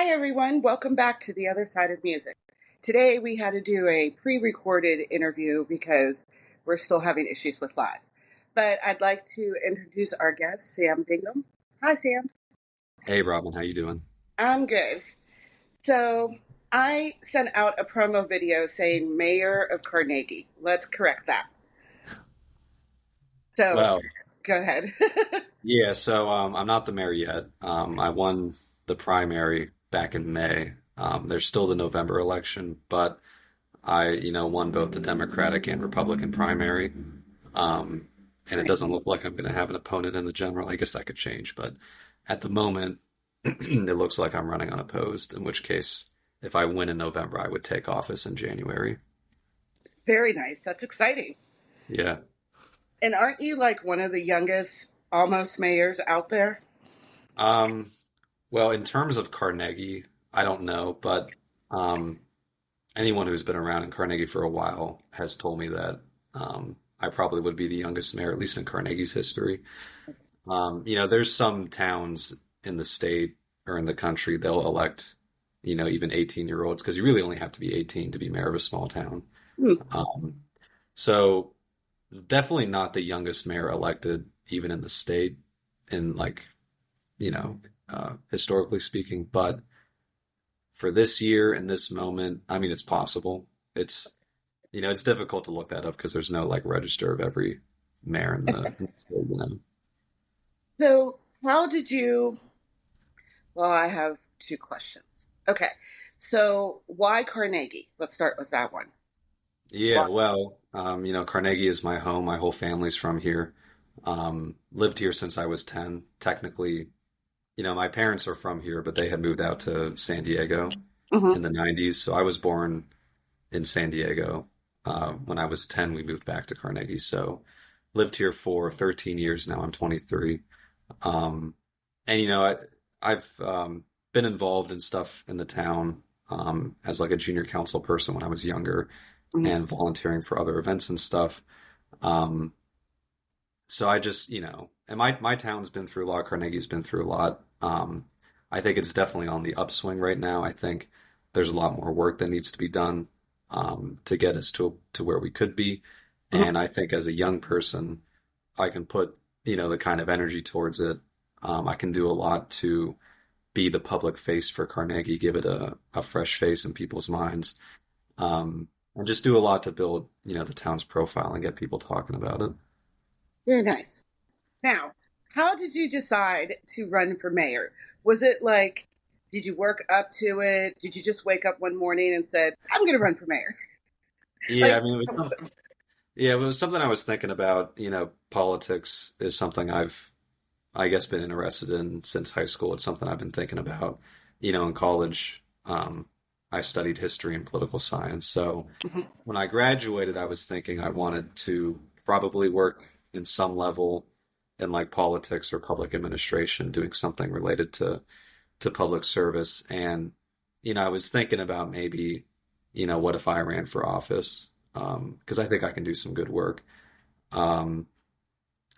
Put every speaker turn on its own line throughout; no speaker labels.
Hi, everyone. Welcome back to The Other Side of Music. Today, we had to do a pre recorded interview because we're still having issues with live. But I'd like to introduce our guest, Sam Bigham. Hi, Sam.
Hey Robin, how you doing?
I'm good. So, I sent out a promo video saying Mayor of Carnegie. Let's correct that. So,
Well,
go ahead.
yeah, I'm not the mayor yet. I won the primary back in May. There's still the November election, but I won both the Democratic and Republican primary. And it doesn't look like I'm going to have an opponent in the general. I guess that could change, but at the moment, it looks like I'm running unopposed, in which case, if I win in November, I would take office in January.
Very nice. That's exciting.
Yeah.
And aren't you like one of the youngest almost mayors out there?
Um, well, in terms of Carnegie, I don't know, but um, anyone who's been around in Carnegie for a while has told me that I probably would be the youngest mayor, at least in Carnegie's history. There's some towns in the state or in the country they'll elect, even 18-year-olds because you really only have to be 18 to be mayor of a small town.
Hmm.
Um, so definitely not the youngest mayor elected, even in the state, in like, historically speaking, but for this year and this moment, I mean, it's possible. It's difficult to look that up because there's no like register of every mayor in the state.
So, how did you? Well, I have two questions. Okay. So, why Carnegie? Let's start with that one.
Yeah,
Why?
well, Carnegie is my home. My whole family's from here. Lived here since I was 10. Technically, my parents are from here, but they had moved out to San Diego
Hmm.
in the 90s. So I was born in San Diego. When I was 10, we moved back to Carnegie. So lived here for 13 years now. I'm 23. Um, and I've been involved in stuff in the town as like a junior council person when I was younger
Hmm.
and volunteering for other events and stuff. Um, so I just, and my town's been through a lot. Carnegie's been through a lot. I think it's definitely on the upswing right now. I think there's a lot more work that needs to be done to get us to where we could be. And I think as a young person, I can put, the kind of energy towards it. I can do a lot to be the public face for Carnegie, give it a fresh face in people's minds, and just do a lot to build, the town's profile and get people talking about it.
Very nice. Now, how did you decide to run for mayor? Was it like, did you work up to it? Did you just wake up one morning and said, "I'm going to run for mayor"?
Yeah,
Like,
I mean, it was something I was thinking about. Politics is something I guess, been interested in since high school. It's something I've been thinking about. In college, I studied history and political science. So
mhm,
when I graduated, I was thinking I wanted to probably work in some level in like politics or public administration, doing something related to public service. And, I was thinking about maybe, what if I ran for office? Because I think I can do some good work. Um,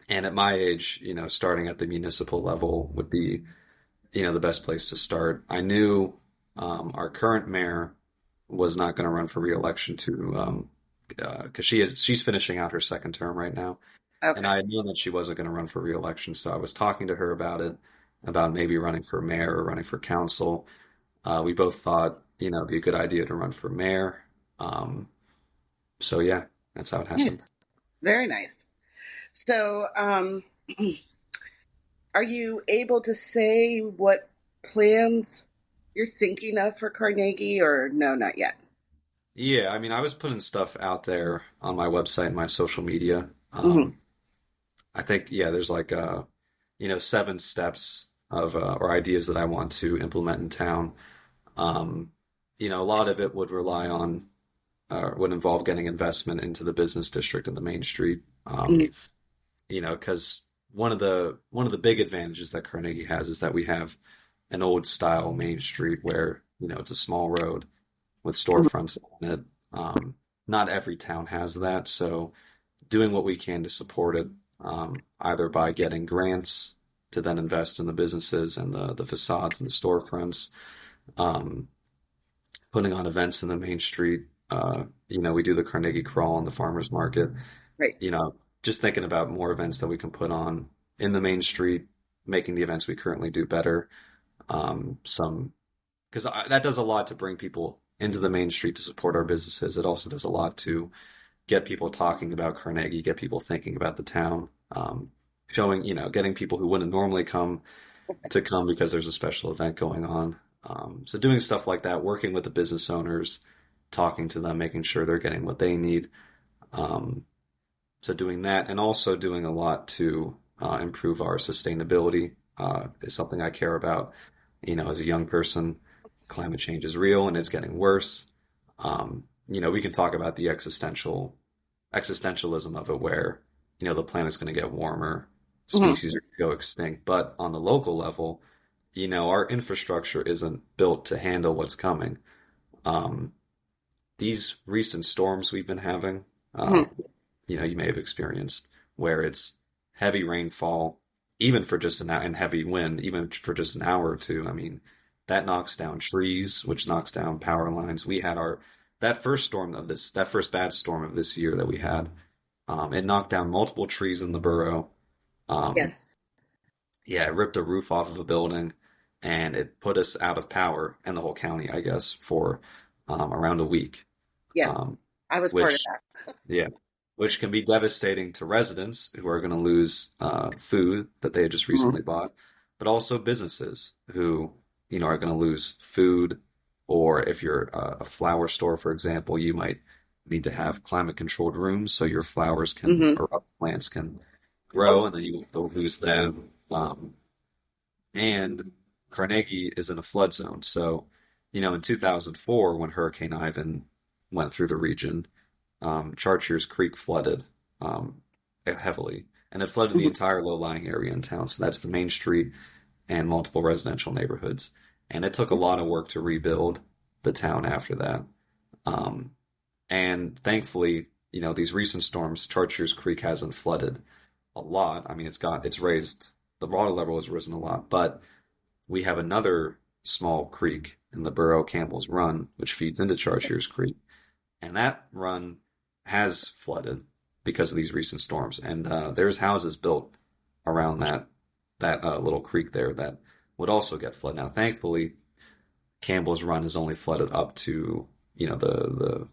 and at my age, starting at the municipal level would be, the best place to start. I knew our current mayor was not going to run for reelection because she's finishing out her second term right now, and
okay.
I had known that she wasn't going to run for reelection. So I was talking to her about it, about maybe running for mayor or running for council. We both thought, it'd be a good idea to run for mayor. Um, so yeah, that's how it happened.
Yes. Very nice. So, are you able to say what plans you're thinking of for Carnegie, or no, not yet?
Yeah, I mean, I was putting stuff out there on my website and my social media.
Hmm.
I think, yeah, there's like, 7 steps of or ideas that I want to implement in town. Um, a lot of it would rely on, would involve getting investment into the business district and the main street.
Hmm.
Because one of the big advantages that Carnegie has is that we have an old style main street where, it's a small road with storefronts on it. Not every town has that, so doing what we can to support it, either by getting grants to then invest in the businesses and the facades and the storefronts, um, putting on events in the main street. We do the Carnegie Crawl and the farmers market.
Right.
Just thinking about more events that we can put on in the main street, making the events we currently do better. Some because that does a lot to bring people into the main street to support our businesses. It also does a lot to get people talking about Carnegie, get people thinking about the town, showing, getting people who wouldn't normally come to come because there's a special event going on. So doing stuff like that, working with the business owners, talking to them, making sure they're getting what they need. Um, so doing that and also doing a lot to improve our sustainability is something I care about. As a young person, climate change is real and it's getting worse. We can talk about the existentialism of it where, the planet's going to get warmer,
Hmm.
species are going to go extinct. But on the local level, our infrastructure isn't built to handle what's coming. Um, these recent storms we've been having,
Hmm.
you may have experienced where it's heavy rainfall, even for just an hour, and heavy wind, even for just an hour or two. I mean, that knocks down trees, which knocks down power lines. We had that first bad storm of this year that we had. It knocked down multiple trees in the borough. Um,
Yes.
yeah, it ripped a roof off of a building, and it put us out of power and the whole county, I guess, for around a week.
Yes.
Um,
I was part of
which
that.
yeah, which can be devastating to residents who are going to lose food that they had just
Mhm.
recently bought, but also businesses who, are going to lose food. Or if you're a flower store, for example, you might need to have climate controlled rooms so your flowers can
Hmm.
or plants can
Oh,
grow, and then you'll lose them. And Carnegie is in a flood zone. So, in 2004, when Hurricane Ivan went through the region, Chartiers Creek flooded heavily, and it flooded the
mhm.
entire low-lying area in town. So that's the main street and multiple residential neighborhoods. And it took a lot of work to rebuild the town after that. Um, and thankfully, these recent storms, Chartiers Creek hasn't flooded a lot. I mean, it's raised, the water level has risen a lot, but we have another small creek in the borough, Campbell's Run, which feeds into Chartiers Creek, and that run has flooded because of these recent storms. And there's houses built around that little creek there that would also get flooded. Now, thankfully, Campbell's Run is only flooded up to the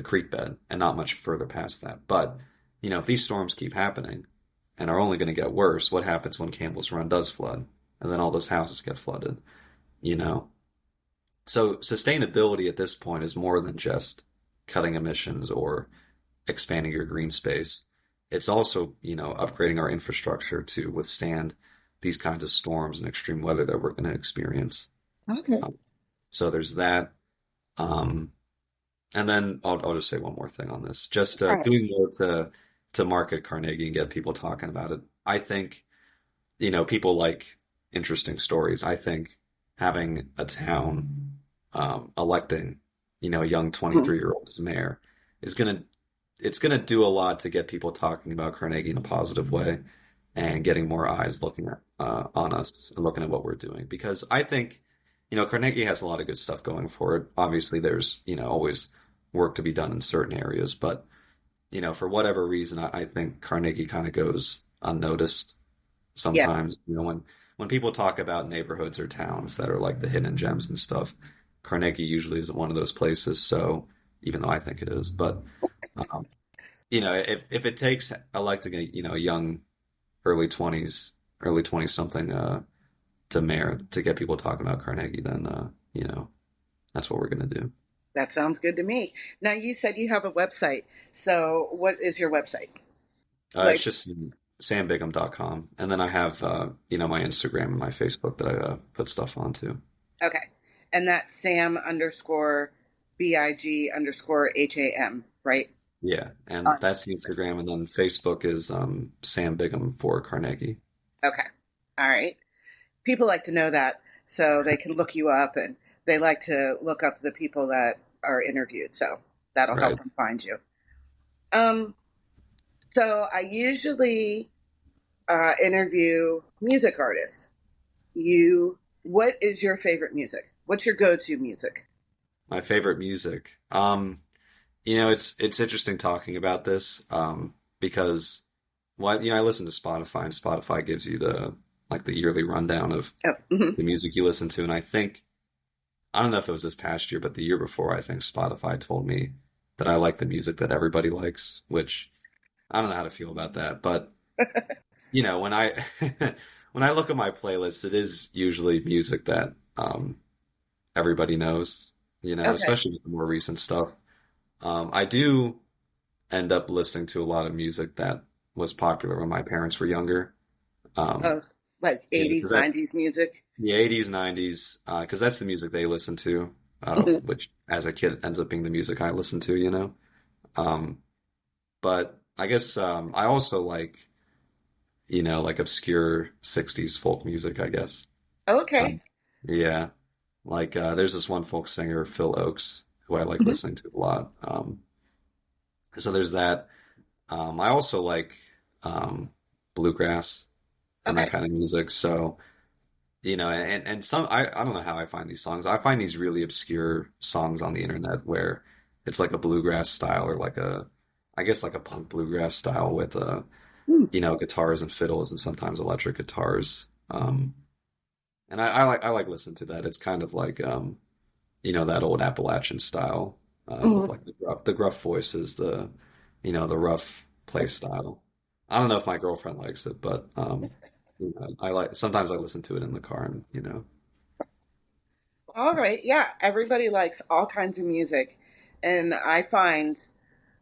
creek bed and not much further past that. But if these storms keep happening and are only going to get worse, what happens when Campbell's Run does flood and then all those houses get flooded? You know, so sustainability at this point is more than just cutting emissions or expanding your green space. It's also, upgrading our infrastructure to withstand these kinds of storms and extreme weather that we're going to experience.
Okay.
Um, so there's that. Um, and then I'll just say one more thing on this. Just
All right.
doing more to market Carnegie and get people talking about it. I think, people like interesting stories. I think having a town electing, a young
Mhm.
23-year-old as mayor is gonna it's gonna do a lot to get people talking about Carnegie in a positive way and getting more eyes looking at on us and looking at what we're doing. Because I think, Carnegie has a lot of good stuff going for it. Obviously, there's, always work to be done in certain areas, but for whatever reason, I think Carnegie kind of goes unnoticed
Yeah.
sometimes. When people talk about neighborhoods or towns that are like the hidden gems and stuff, Carnegie usually isn't one of those places. So even though I think it is, but um, if it takes electing a young early 20s something to mayor to get people talking about Carnegie, then that's what we're gonna do.
That sounds good to me. Now, you said you have a website. So, what is your website?
It's
Like,
just sambigham.com, and then I have my Instagram and my Facebook that I put stuff onto.
okay. And that's Sam underscore BIG underscore HAM, right?
Yeah, and
On
that's the Instagram, and then Facebook is Sam Bigham for Carnegie.
Okay. All right. People like to know that so they can look you up and they like to look up the people that are interviewed. So that'll help
Right.
them find you. Um, so I usually interview music artists. You What is your favorite music? What's your go-to music?
My favorite music. It's interesting talking about this, because I listen to Spotify, and Spotify gives you the yearly rundown of
Oh, mhm.
the music you listen to, and I don't know if it was this past year, but the year before, I think Spotify told me that I like the music that everybody likes, which I don't know how to feel about that. But when I when I look at my playlist, it is usually music that everybody knows,
Okay.
especially with the more recent stuff. I do end up listening to a lot of music that was popular when my parents were younger. Um,
Oh, like
because
80s, 90s music.
the 80s, 90s, because that's the music they listen to,
Mhm.
which as a kid ends up being the music I listen to. Um, but I guess I also like obscure 60s folk music, I guess.
Okay.
Um, yeah, there's this one folk singer, Phil Oakes, who I like
Mhm.
listening to a lot. So there's that. I also like bluegrass and that
Okay.
kind of music. So, and some, I don't know how I find these songs. I find these really obscure songs on the internet where it's like a bluegrass style or I guess like a punk bluegrass style with,
Hmm.
guitars and fiddles and sometimes electric guitars. And I like listening to that. It's kind of like, that old Appalachian style, with
Mhm.
like the gruff voices, the rough play style. I don't know if my girlfriend likes it, but sometimes I listen to it in the car and.
All right. Yeah. Everybody likes all kinds of music. And I find,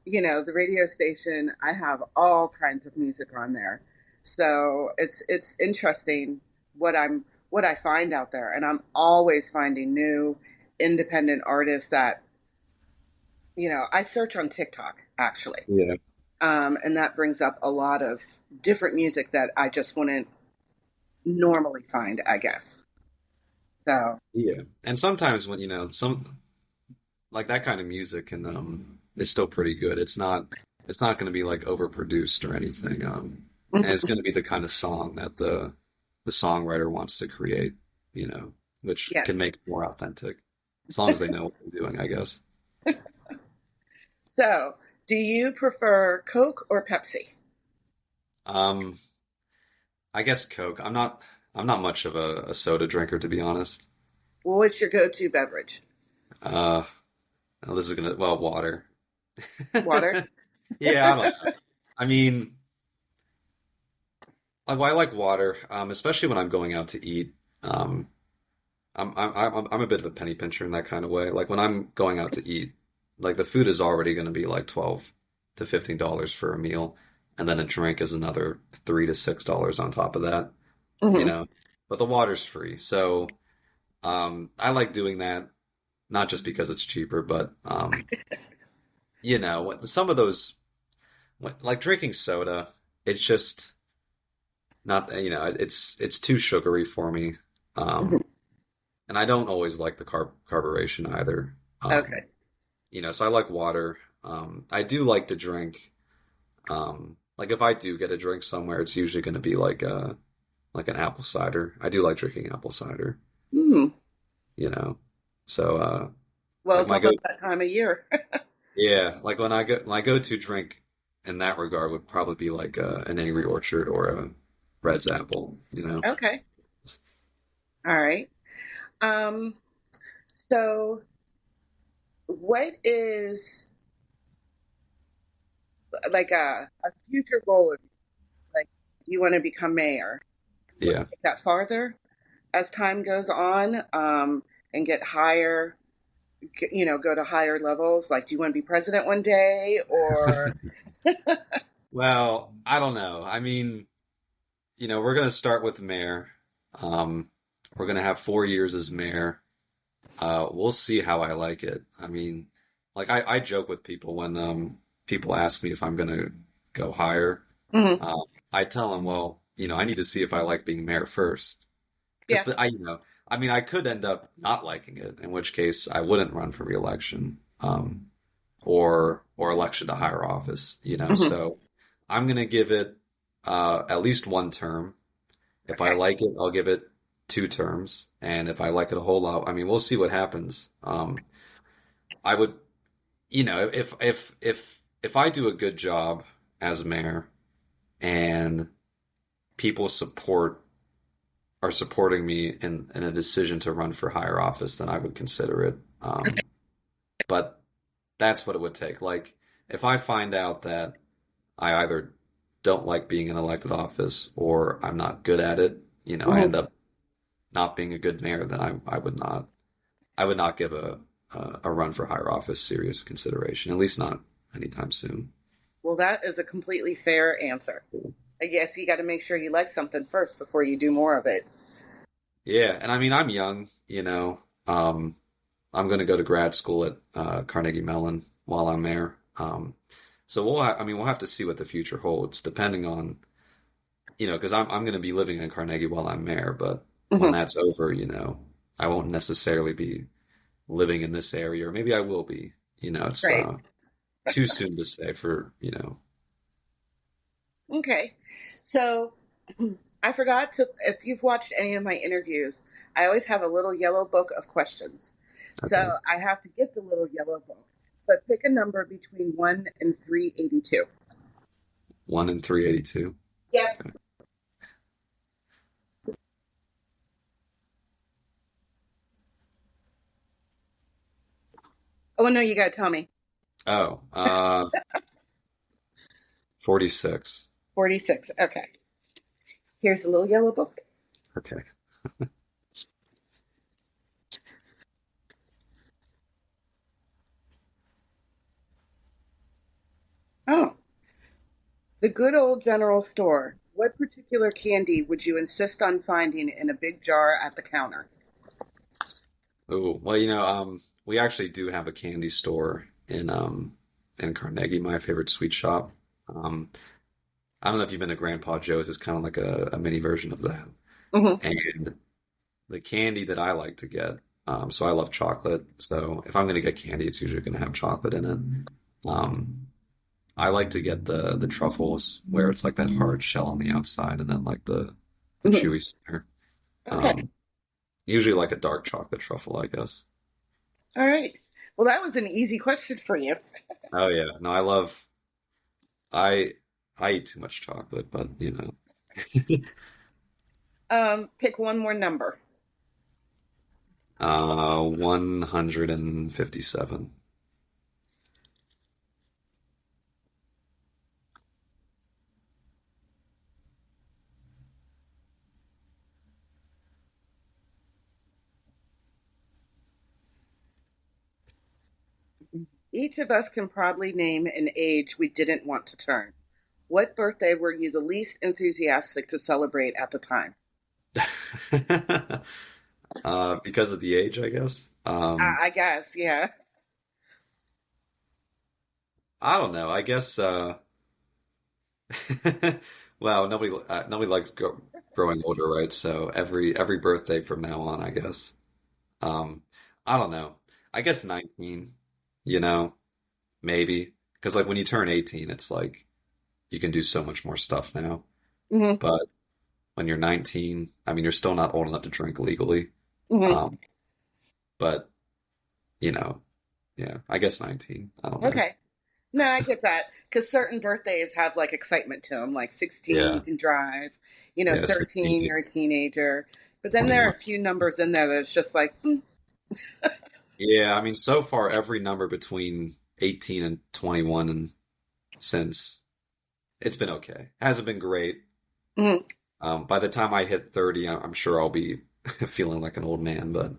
the radio station, I have all kinds of music on there. So it's interesting what I find out there. And I'm always finding new independent artists that, I search on TikTok actually.
Yeah,
And that brings up a lot of different music that I just wouldn't normally find, I guess. So,
yeah. And sometimes when some like that kind of music and is still pretty good. It's not going to be like overproduced or anything. And it's going to be the kind of song that the songwriter wants to create, which can
yes.
make it more authentic as long as they know what they're doing, I guess.
So, do you prefer Coke or Pepsi?
Um, I guess Coke. I'm not much of a soda drinker, to be honest.
Well, what's your go-to beverage?
Uh, this is water.
Water?
Yeah, I don't know. I mean, I like water, especially when I'm going out to eat. Um, I'm a bit of a penny pincher in that kind of way. Like when I'm going out to eat, like the food is already going to be like $12 to $15 for a meal, and then a drink is another $3 to $6 on top of that, you
Hmm.
know. But the water's free, so I like doing that not just because it's cheaper, but some of those like drinking soda, it's just not it's too sugary for me.
Hmm.
Um, and I don't always like the carburation either.
Okay.
So I like water. I do like to drink. Like if I do get a drink somewhere, it's usually going to be like an apple cider. I do like drinking apple cider.
Hmm.
You know, so
Well,
like
it's
my go
almost that time of year.
yeah, like when I go my go-to drink in that regard would probably be like an Angry Orchard or a Red's Apple.
Okay. All right. Um, so what is like a future goal of you? Like you want to become mayor? You want
Yeah.
to take that farther as time goes on, and get higher, go to higher levels? Like, do you want to be president one day or?
Well, I don't know. I mean, we're going to start with mayor. Um, we're going to have 4 years as mayor. We'll see how I like it. I mean, like I joke with people when people ask me if I'm going to go higher.
Mhm.
Uh, I tell them, well, I need to see if I like being mayor first.
Yeah.
Because I mean, I could end up not liking it, in which case I wouldn't run for reelection, or election to higher office.
Hmm.
So I'm going to give it at least one term. If I
Okay.
like it, I'll give it 2 terms, and if I like it a whole lot, I mean, we'll see what happens. I would, if I do a good job as mayor and people are supporting me in a decision to run for higher office, then I would consider it. But that's what it would take. Like, if I find out that I either don't like being in elected office or I'm not good at it, I
Mhm.
end up not being a good mayor, then I would not give a run for higher office serious consideration, at least not anytime soon.
Well, that is a completely fair answer. I guess you got to make sure you like something first before you do more of it.
Yeah, and I mean, I'm young, I'm going to go to grad school at Carnegie Mellon while I'm there. So we'll have to see what the future holds, depending on, because I'm going to be living in Carnegie while I'm mayor, but when
Hmm.
that's over, I won't necessarily be living in this area, or maybe I will be. It's
Right.
too soon to say for.
Okay. So I forgot to, if you've watched any of my interviews, I always have a little yellow book of questions.
Okay,
So I have to get the little yellow book, but pick a number between 1 and 382.
1 and 382.
Yep.
Okay.
Oh, no, you got to tell me.
Oh, 46.
46. Okay. Here's the little yellow book.
Okay.
Oh, the good old general store. What particular candy would you insist on finding in a big jar at the counter?
Oh, well, we actually do have a candy store in Carnegie, my favorite sweet shop. Um, I don't know if you've been to Grandpa Joe's. It's kind of like a mini version of that.
Hmm.
And the candy that I like to get, so I love chocolate. So if I'm going to get candy, it's usually going to have chocolate in it. I like to get the truffles where it's like that hard shell on the outside and then like the
Hmm.
chewy center.
Okay.
Um, Usually like a dark chocolate truffle, I guess.
All right. Well, that was an easy question for you.
Oh yeah, no, I I eat too much chocolate, but
Pick one more number.
157.
Each of us can probably name an age we didn't want to turn. What birthday were you the least enthusiastic to celebrate at the time?
Because of the age, I guess.
I guess, yeah.
I don't know. I guess. Well, nobody likes growing older, right? So every birthday from now on, I guess. Um, I don't know. I guess 19. You know, maybe because like when you turn 18, it's like you can do so much more stuff now.
Hmm.
But when you're 19, I mean, you're still not old enough to drink legally.
Hmm.
Um, but you know, yeah, I guess 19. I don't know.
Okay. No, I get that because certain birthdays have like excitement to them. Like 16, you
Yeah,
can drive.
yeah,
13,
16,
you're a teenager. But then there are
21.
a few numbers in there that's just like,
Yeah, I mean, so far every number between 18 and 21 and since it's been okay. Hasn't been great.
mm,
By the time I hit 30, I'm sure I'll be feeling like an old man, but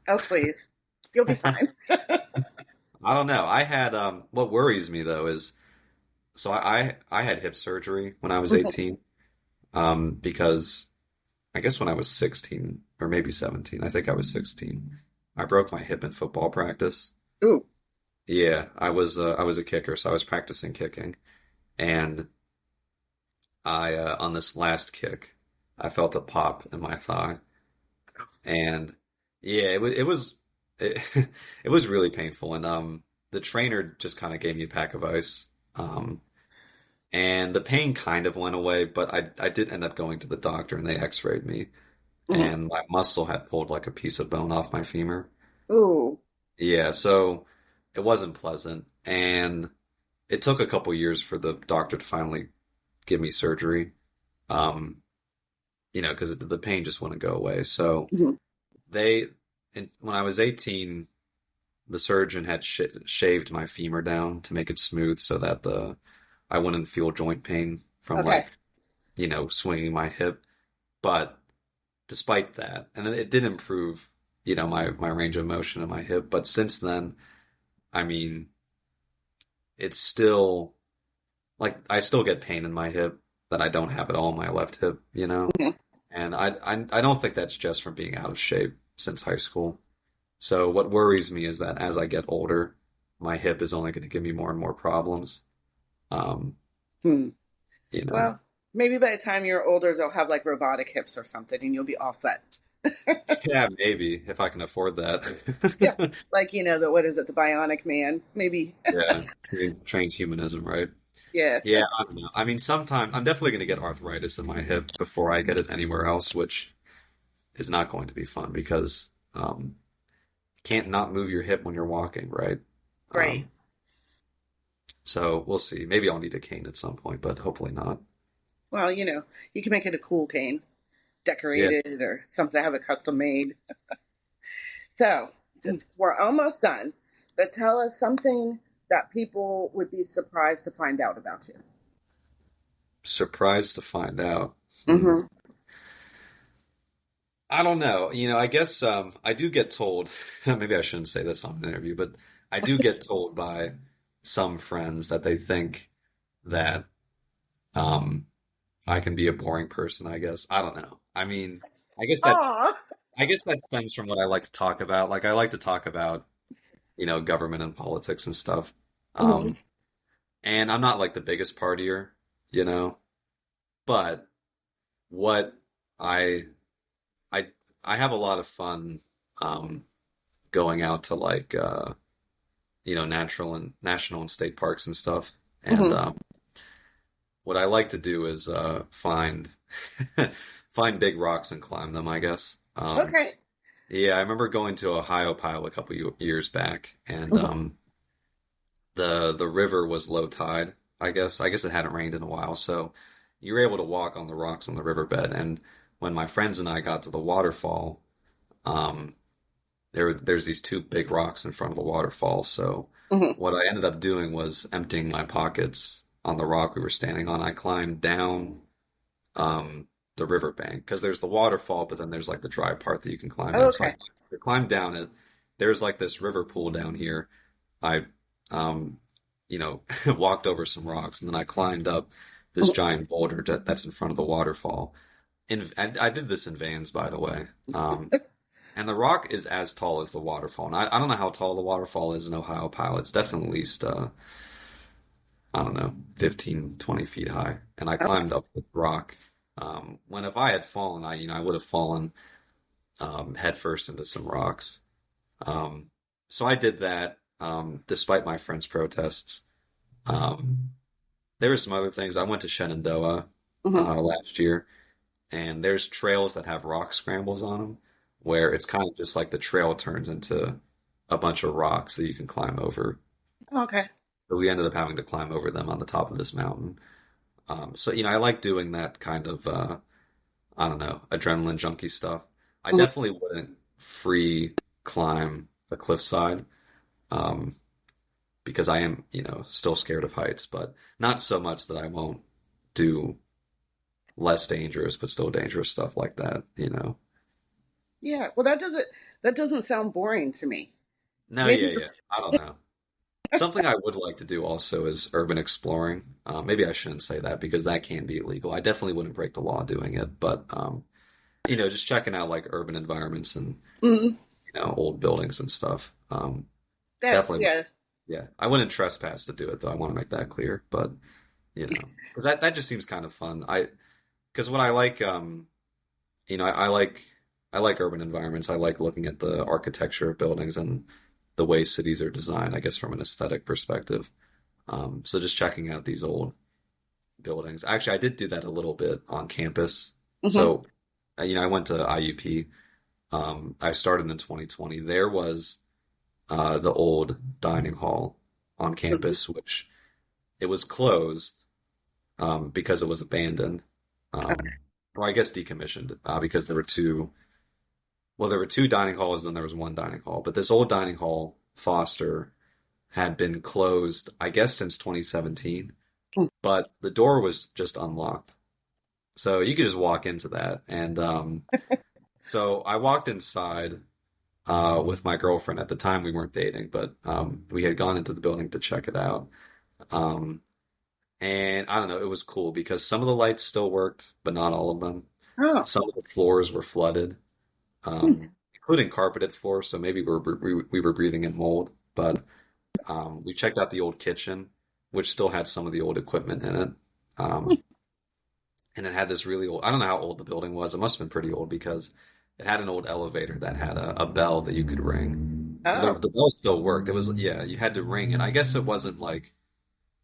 oh, please. You'll be fine.
I don't know. I had what worries me though is so I had hip surgery when I was 18 because I guess when I was 16 or maybe 17, I think I was 16. I broke my hip in football practice.
Ooh.
Yeah, I was a kicker, so I was practicing kicking, and I on this last kick, I felt a pop in my thigh, and yeah, it, it was really painful, and the trainer just kind of gave me a pack of ice, and the pain kind of went away, but I did end up going to the doctor, and they X-rayed me,
Hmm.
and my muscle had pulled like a piece of bone off my femur.
Ooh.
Yeah, so it wasn't pleasant, and it took a couple years for the doctor to finally give me surgery. Um, because the pain just wouldn't go away. So
Mhm.
they, when I was 18, the surgeon had shaved my femur down to make it smooth so that the I wouldn't feel joint pain from
Okay.
like, swinging my hip. But despite that, and it did improve, my range of motion in my hip. But since then, I mean, it's still like I still get pain in my hip that I don't have at all in my left hip.
Mhm.
And I don't think that's just from being out of shape since high school. So what worries me is that as I get older, my hip is only going to give me more and more problems. Um,
Hmm.
you know,
Well, maybe by the time you're older, they'll have like robotic hips or something, and you'll be all set.
yeah, maybe if I can afford
Yeah,
that.
like the what is it, the Bionic Man? Maybe.
Yeah, transhumanism, right?
Yeah.
Yeah, I don't know. I mean, sometime I'm definitely going to get arthritis in my hip before I get it anywhere else, which is not going to be fun because you can't not move your hip when you're walking, right?
Right.
Um, so we'll see. Maybe I'll need a cane at some point, but hopefully not.
Well, you can make it a cool cane,
Yeah,
decorated or something, have it custom made. So we're almost done, but tell us something that people would be surprised to find out about you.
surprised to find out. Hmm.
Mm-hmm.
I don't know. I guess I do get told, maybe I shouldn't say this on an interview, but I do get told by some friends that they think that um, I can be a boring person, I guess. I don't know. I mean, I guess that's
Aw.
I guess that stems from what I like to talk about. Like I like to talk about, government and politics and stuff.
Hmm.
Um, and I'm not like the biggest partier, you know, but what I I I have a lot of fun um going out to like natural and national and state parks and stuff. And
Hmm.
what I like to do is find find big rocks and climb them, I guess.
Okay.
Yeah, I remember going to Ohio Pile a couple years back, and
Hmm.
the river was low tide. I guess it hadn't rained in a while, so you were able to walk on the rocks on the riverbed. And when my friends and I got to the waterfall, um, there's these two big rocks in front of the waterfall. So
Hmm.
what I ended up doing was emptying my pockets on the rock we were standing on. I climbed down the riverbank because there's the waterfall, but then there's like the dry part that you can climb in. So
Okay.
I climbed down it. There's like this river pool down here. I, um, walked over some rocks and then I climbed up this giant boulder that's in front of the waterfall. I did this in Vans, by the way. And the rock is as tall as the waterfall. And I don't know how tall the waterfall is in Ohio Pile. It's definitely at least, I don't know, 15, 20 feet high. And I
Okay.
climbed up the rock. When if I had fallen, I would have fallen head first into some rocks. Um, so I did that, despite my friends' protests. Um, there were some other things. I went to Shenandoah
Hmm.
last year, and there's trails that have rock scrambles on them, where it's kind of just like the trail turns into a bunch of rocks that you can climb over.
Okay.
So we ended up having to climb over them on the top of this mountain. So I like doing that kind of I don't know, adrenaline junkie stuff. I
Hmm.
definitely wouldn't free climb the cliffside, um, because I am, still scared of heights, but not so much that I won't do less dangerous but still dangerous stuff like that.
Yeah. Well, that doesn't sound boring to me.
No, yeah,
Maybe.
yeah. I don't know. Something I would like to do also is urban exploring. Maybe I shouldn't say that because that can be illegal. I definitely wouldn't break the law doing it, but just checking out like urban environments and
Mhm.
old buildings and stuff.
That's
Definitely,
yeah.
yeah. I wouldn't trespass to do it though. I want to make that clear, but because that just seems kind of fun. Because what I like, I like urban environments. I like looking at the architecture of buildings and the way cities are designed. I guess from an aesthetic perspective. So just checking out these old buildings. Actually, I did do that a little bit on campus.
Hmm.
So I went to IUP. I started in 2020. There was the old dining hall on
Mhm.
campus, which it was closed because it was abandoned, um, or I guess decommissioned because there were two dining halls, then there was one dining hall. But this old dining hall, Foster, had been closed, I guess, since 2017, but the door was just unlocked. So you could just walk into that. And so I walked inside with my girlfriend. At the time, we weren't dating, but we had gone into the building to check it out. Um, and I don't know, it was cool because some of the lights still worked, but not all of them.
Oh.
Some of the floors were flooded,
Hmm.
including carpeted floors, so maybe we were breathing in mold. But we checked out the old kitchen, which still had some of the old equipment in it. Um, and it had this really old, I don't know how old the building was. It must have been pretty old because it had an old elevator that had a bell that you could ring.
Oh.
The bell still worked. It was, yeah, you had to ring it. I guess it wasn't like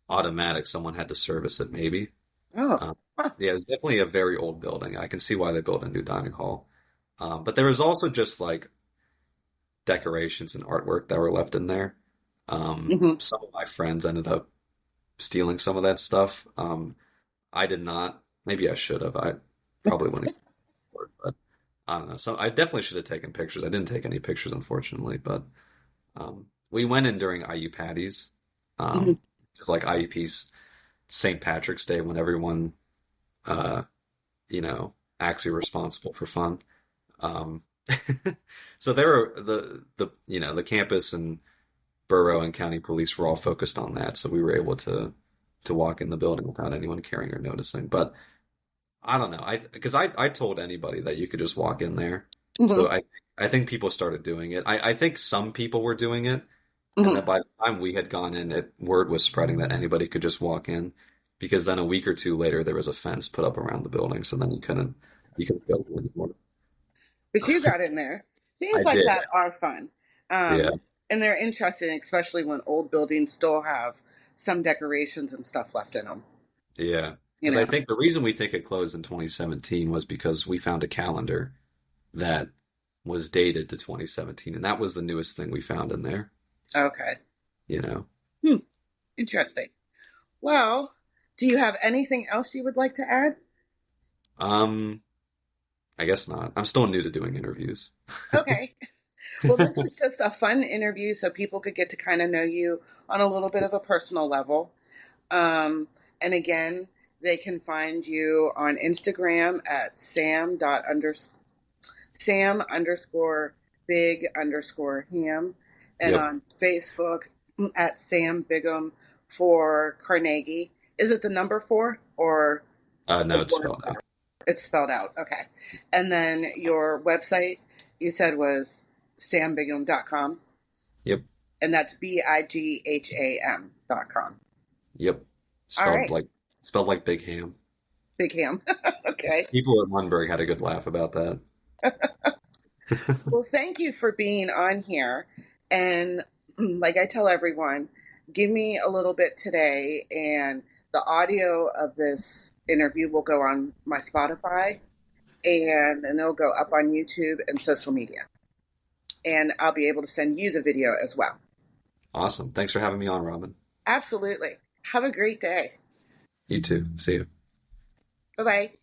automatic. Someone had to service it, maybe.
Oh.
Um,
Huh.
yeah, it's definitely a very old building. I can see why they built a new dining hall. But there was also just like decorations and artwork that were left in there.
Hmm.
Some of my friends ended up stealing some of that stuff. I did not. Maybe I should have. I probably wouldn't have, afford, but I don't know. So I definitely should have taken pictures. I didn't take any pictures, unfortunately, but we went in during IU Patties,
Hmm.
just like IUP's St. Patrick's Day when everyone, uh, acts irresponsible for fun. Um, so there were the campus and borough and county police were all focused on that, so we were able to walk in the building without anyone caring or noticing. But I don't know, I told anybody that you could just walk in there,
Hmm.
so I think people started doing it. I think some people were doing it, and
Hmm.
then by the time we had gone in, word was spreading that anybody could just walk in, because then a week or two later there was a fence put up around the building, so then you couldn't go in anymore.
But you got in there.
I
Things like
did,
that are fun.
yeah.
And they're interesting, especially when old buildings still have some decorations and stuff left in them,
Yeah,
you
because I
know?
think the reason we think it closed in 2017 was because we found a calendar that was dated to 2017, and that was the newest thing we found in there,
Okay.
you know.
Hmm. Interesting. Well, do you have anything else you would like to add?
Um, I guess not. I'm still new to doing interviews.
Okay. Well, this was just a fun interview so people could get to kind of know you on a little bit of a personal level. Um, and again, they can find you on Instagram at Sam underscore big underscore ham, and
Yep.
on Facebook at Sam Bigham for Carnegie. Is it the number four or
No,
the
it's
word
spelled
four?
out.
It's spelled out. Okay. And then your website you said was sambigham.com,
Yep.
and that's BIGHAM.com.
Yep.
All
Spelled
right.
like spelled like Big Ham.
Big ham. Okay.
People at Lundberg had a good laugh about that.
Well, thank you for being on here. And like I tell everyone, give me a little bit today, and the audio of this interview will go on my Spotify and it'll go up on YouTube and social media. And I'll be able to send you the video as well.
Awesome. Thanks for having me on, Robin.
Absolutely. Have a great day.
You too. See you.
Bye bye.